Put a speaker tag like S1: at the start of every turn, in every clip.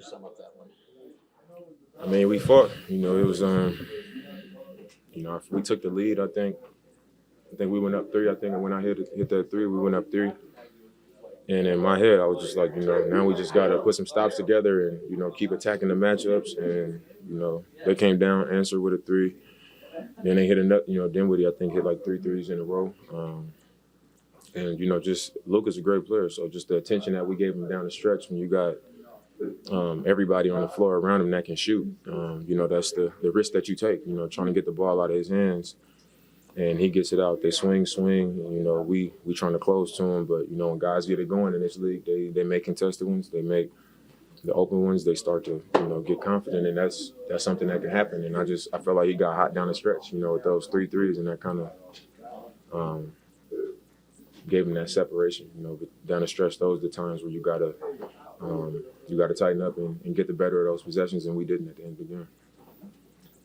S1: sum up that one?
S2: I mean, we fought. It was we took the lead. I think we went up three. I think when I hit that three, we went up three. And in my head, I was just like, now we just got to put some stops together and, keep attacking the matchups. And, they came down, answered with a three. Then they hit another, Dinwiddie, I think, hit like three threes in a row. And, just Luka's a great player. So just the attention that we gave him down the stretch when you got everybody on the floor around him that can shoot, that's the risk that you take, trying to get the ball out of his hands. And he gets it out. They swing. And, we trying to close to him. But, when guys get it going in this league, they make contested ones. They make the open ones. They start to, get confident. And that's something that can happen. And I felt like he got hot down the stretch, with those three threes. And that kind of gave him that separation, But down the stretch, those are the times where you got to tighten up and get the better of those possessions. And we didn't at the end of the game.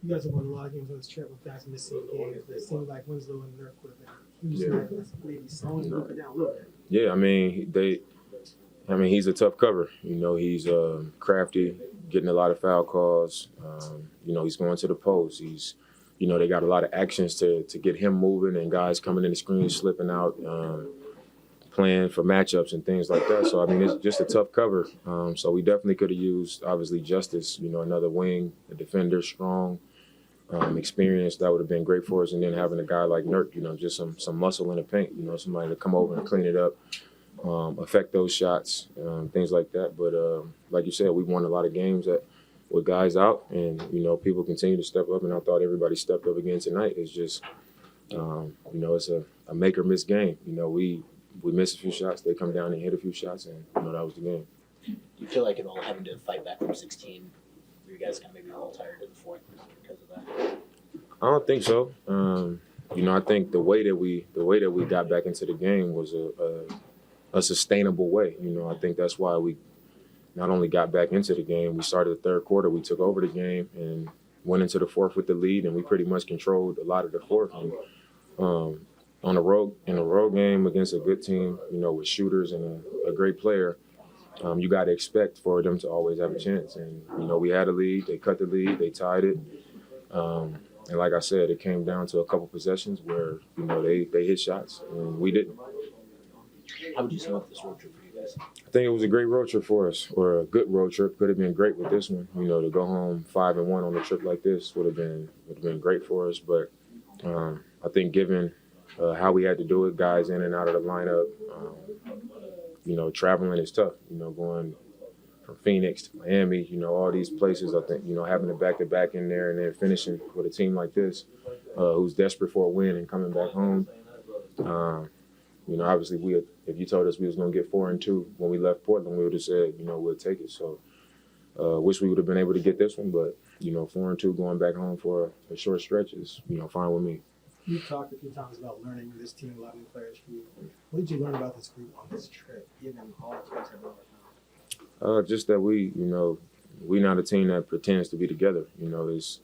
S3: You guys have won a lot of games on this trip with guys missing games. It seemed like Winslow and Nurk would have been huge. Maybe slowing Luka down a little bit.
S2: Yeah, he's a tough cover. He's crafty, getting a lot of foul calls. He's going to the post. They got a lot of actions to get him moving and guys coming in the screen, slipping out, playing for matchups and things like that. So, it's just a tough cover. So we definitely could have used, obviously, Justice, another wing, a defender, strong. Experience that would have been great for us, and then having a guy like Nurk, just some muscle in the paint, somebody to come over and clean it up, affect those shots, things like that. But like you said, we won a lot of games with guys out, and people continue to step up, and I thought everybody stepped up again tonight. It's just, it's a make or miss game. We miss a few shots, they come down and hit a few shots, and that was the game.
S1: Do you feel like at all having to fight back from 16? Were you guys kind of maybe a little tired in the fourth because of that?
S2: I don't think so. I think the way that we got back into the game was a sustainable way. I think that's why we not only got back into the game, we started the third quarter, we took over the game and went into the fourth with the lead, and we pretty much controlled a lot of the fourth. And in a road game against a good team, with shooters and a great player, you got to expect for them to always have a chance. And, we had a lead. They cut the lead. They tied it. And like I said, it came down to a couple possessions where, they hit shots and we didn't.
S1: How would you sum up this road trip for you guys?
S2: I think it was a great road trip for us, or a good road trip. Could have been great with this one. To go home 5-1 on a trip like this would have been great for us. But I think given how we had to do it, guys in and out of the lineup, traveling is tough, going from Phoenix to Miami, all these places. I think, having a back-to-back in there and then finishing with a team like this who's desperate for a win and coming back home. Obviously, if you told us we was going to get 4-2 when we left Portland, we would have said, we'll take it. So wish we would have been able to get this one, but, 4-2 going back home for a short stretch is, fine with me.
S3: You talked a few times about learning this team, 11 players for you. What did you learn about this group on this trip, given all the guys have right now?
S2: Just that we're not a team that pretends to be together. There's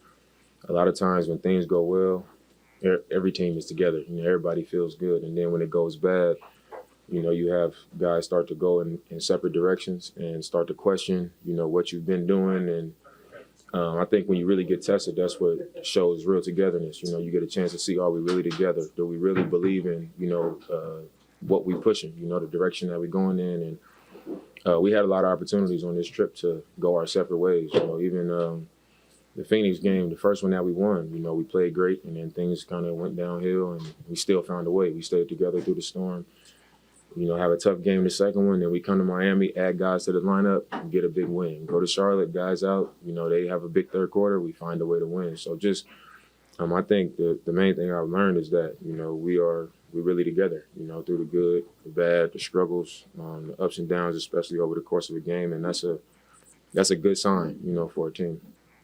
S2: a lot of times when things go well, every team is together. Everybody feels good. And then when it goes bad, you have guys start to go in separate directions and start to question, what you've been doing. And I think when you really get tested, that's what shows real togetherness. You get a chance to see, are we really together? Do we really believe in, what we pushing, the direction that we're going in? And we had a lot of opportunities on this trip to go our separate ways. Even the Phoenix game, the first one that we won, we played great, and then things kind of went downhill, and we still found a way. We stayed together through the storm. Have a tough game the second one, then we come to Miami, add guys to the lineup, and get a big win. Go to Charlotte, guys out, they have a big third quarter, we find a way to win. So just, I think the main thing I've learned is that, we're really together, through the good, the bad, the struggles, the ups and downs, especially over the course of a game, and that's a good sign, for a team.